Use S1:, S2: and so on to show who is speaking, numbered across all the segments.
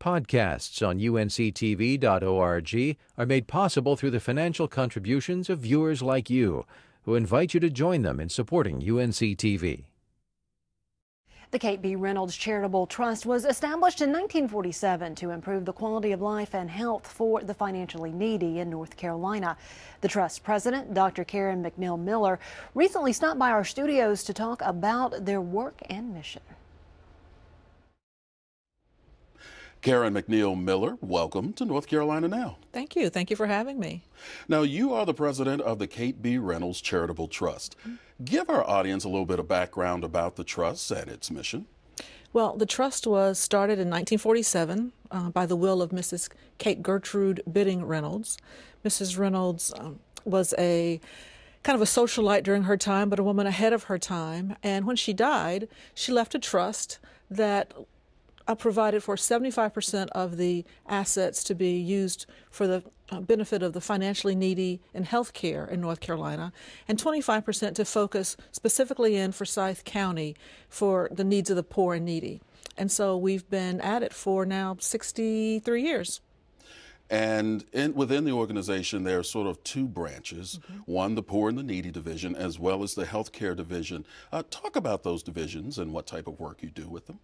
S1: Podcasts on UNC-TV.org are made possible through the financial contributions of viewers like you, who invite you to join them in supporting UNC-TV.
S2: The Kate B. Reynolds Charitable Trust was established in 1947 to improve the quality of life and health for the financially needy in North Carolina. The Trust president, Dr. Karen McNeil-Miller, recently stopped by our studios to talk about their work and mission.
S3: Karen McNeil-Miller, welcome to North Carolina Now.
S4: Thank you. Thank you for having me.
S3: Now, you are the president of the Kate B. Reynolds Charitable Trust. Give our audience a little bit of background about the trust and its mission.
S4: Well, the trust was started in 1947 by the will of Mrs. Kate Gertrude Bidding Reynolds. Mrs. Reynolds was a kind of a socialite during her time, but a woman ahead of her time. And when she died, she left a trust that provided for 75% of the assets to be used for the benefit of the financially needy in health care in North Carolina, and 25% to focus specifically in Forsyth County for the needs of the poor and needy. And so we've been at it for now 63 years.
S3: And within the organization, there are sort of two branches, one, the poor and the needy division, as well as the healthcare division. Talk about those divisions and what type of work you do with them.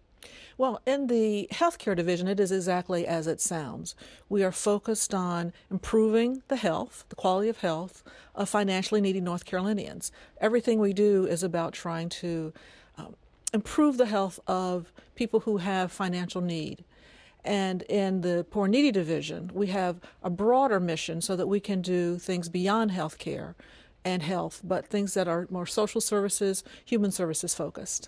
S4: Well, in the healthcare division, it is exactly as it sounds. We are focused on improving the health, the quality of health of financially needy North Carolinians. Everything we do is about trying to improve the health of people who have financial need. And in the poor needy division, we have a broader mission so that we can do things beyond healthcare and health, but things that are more social services, human services focused.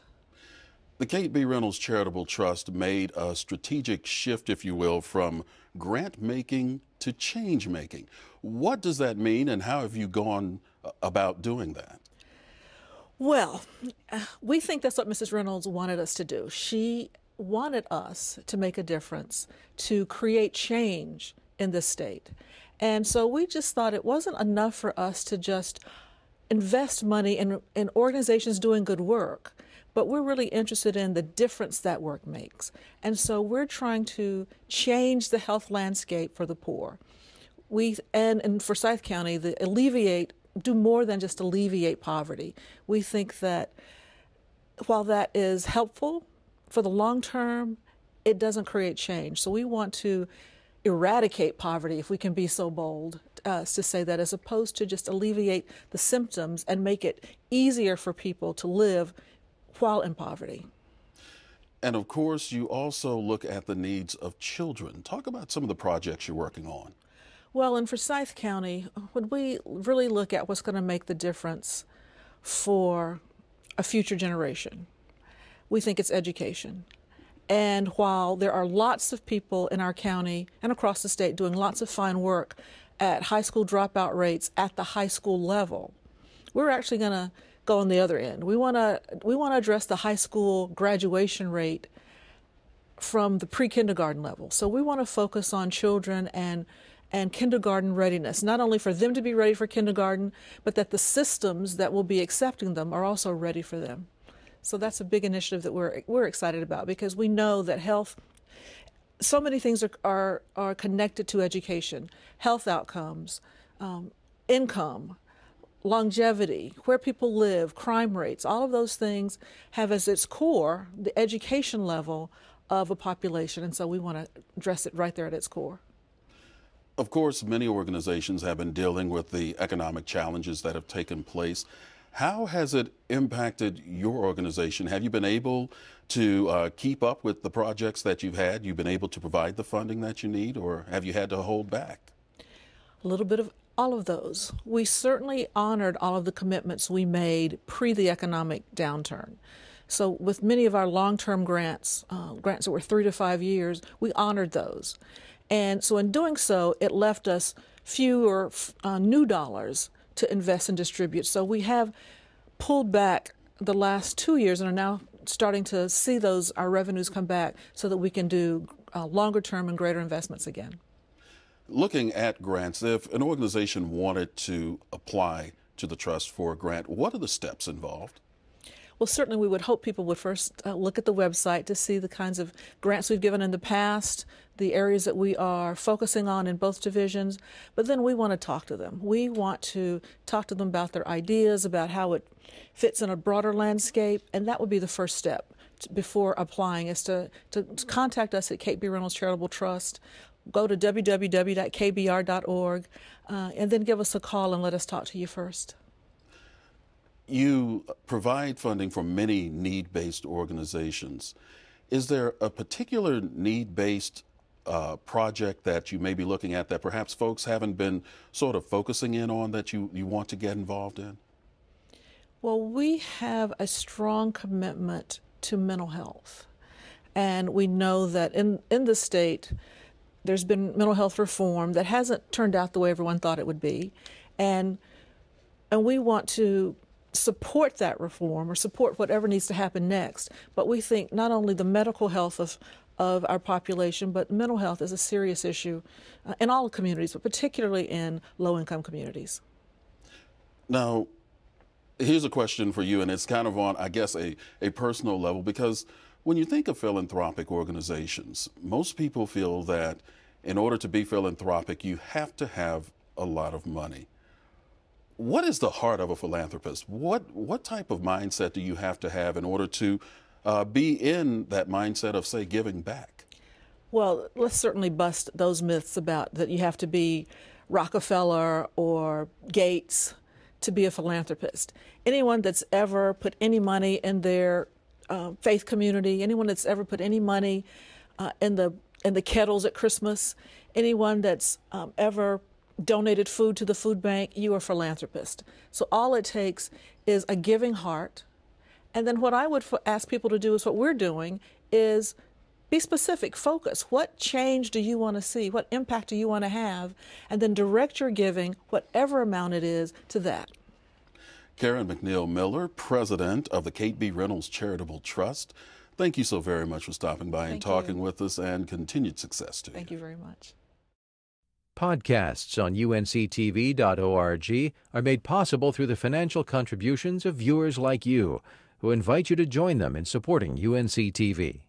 S3: The Kate B. Reynolds Charitable Trust made a strategic shift, if you will, from grant making to change making. What does that mean, and how have you gone about doing that?
S4: Well, we think that's what Mrs. Reynolds wanted us to do. She wanted us to make a difference, to create change in this state. And so we just thought it wasn't enough for us to just invest money in organizations doing good work, but we're really interested in the difference that work makes. And so we're trying to change the health landscape for the poor. And in Forsyth County, do more than just alleviate poverty. We think that while that is helpful, for the long term, it doesn't create change. So we want to eradicate poverty, if we can be so bold to say that, as opposed to just alleviate the symptoms and make it easier for people to live while in poverty.
S3: And of course, you also look at the needs of children. Talk about some of the projects you're working on.
S4: Well, in Forsyth County, when we really look at what's going to make the difference for a future generation, we think it's education. And while there are lots of people in our county and across the state doing lots of fine work at high school dropout rates at the high school level, we're actually going to go on the other end. We want to address the high school graduation rate from the pre-kindergarten level. So we want to focus on children and kindergarten readiness, not only for them to be ready for kindergarten, but that the systems that will be accepting them are also ready for them. So that's a big initiative that we're excited about, because we know that health, so many things are connected to education, health outcomes, income, longevity, where people live, crime rates, all of those things have as its core the education level of a population. And so we want to address it right there at its core.
S3: Of course, many organizations have been dealing with the economic challenges that have taken place. How has it impacted your organization? Have you been able to keep up with the projects that you've had? You've been able to provide the funding that you need, or have you had to hold back?
S4: A little bit of all of those. We certainly honored all of the commitments we made pre the economic downturn. So with many of our long-term grants that were 3 to 5 years, we honored those. And so in doing so, it left us fewer new dollars to invest and distribute. So we have pulled back the last 2 years and are now starting to see our revenues come back so that we can do longer term and greater investments again.
S3: Looking at grants, if an organization wanted to apply to the trust for a grant, what are the steps involved?
S4: Well, certainly we would hope people would first look at the website to see the kinds of grants we've given in the past, the areas that we are focusing on in both divisions, but then we want to talk to them. We want to talk to them about their ideas, about how it fits in a broader landscape, and that would be the first step before applying, is to contact us at Kate B. Reynolds Charitable Trust. Go to www.kbr.org, and then give us a call and let us talk to you first.
S3: You provide funding for many need-based organizations. Is there a particular need-based project that you may be looking at that perhaps folks haven't been sort of focusing in on that you want to get involved in?
S4: Well, we have a strong commitment to mental health. And we know that in the state, there's been mental health reform that hasn't turned out the way everyone thought it would be. And we want to support that reform, or support whatever needs to happen next. But we think not only the medical health of our population, but mental health is a serious issue in all communities, but particularly in low-income communities.
S3: Now, here's a question for you, and it's kind of on, I guess, a personal level, because when you think of philanthropic organizations, most people feel that in order to be philanthropic, you have to have a lot of money. What is the heart of a philanthropist? What type of mindset do you have to have in order to be in that mindset of, say, giving back?
S4: Well, let's certainly bust those myths about that you have to be Rockefeller or Gates to be a philanthropist. Anyone that's ever put any money in their faith community, anyone that's ever put any money in the kettles at Christmas, anyone that's ever donated food to the food bank, you are a philanthropist. So all it takes is a giving heart. And then what I would ask people to do is what we're doing is be specific, focus. What change do you want to see? What impact do you want to have? And then direct your giving, whatever amount it is, to that.
S3: Karen McNeil-Miller, president of the Kate B. Reynolds Charitable Trust, thank you so very much for stopping by and talking with us, and continued success to you.
S4: Thank you very much.
S1: Podcasts on UNC-TV.org are made possible through the financial contributions of viewers like you, who invite you to join them in supporting UNC-TV.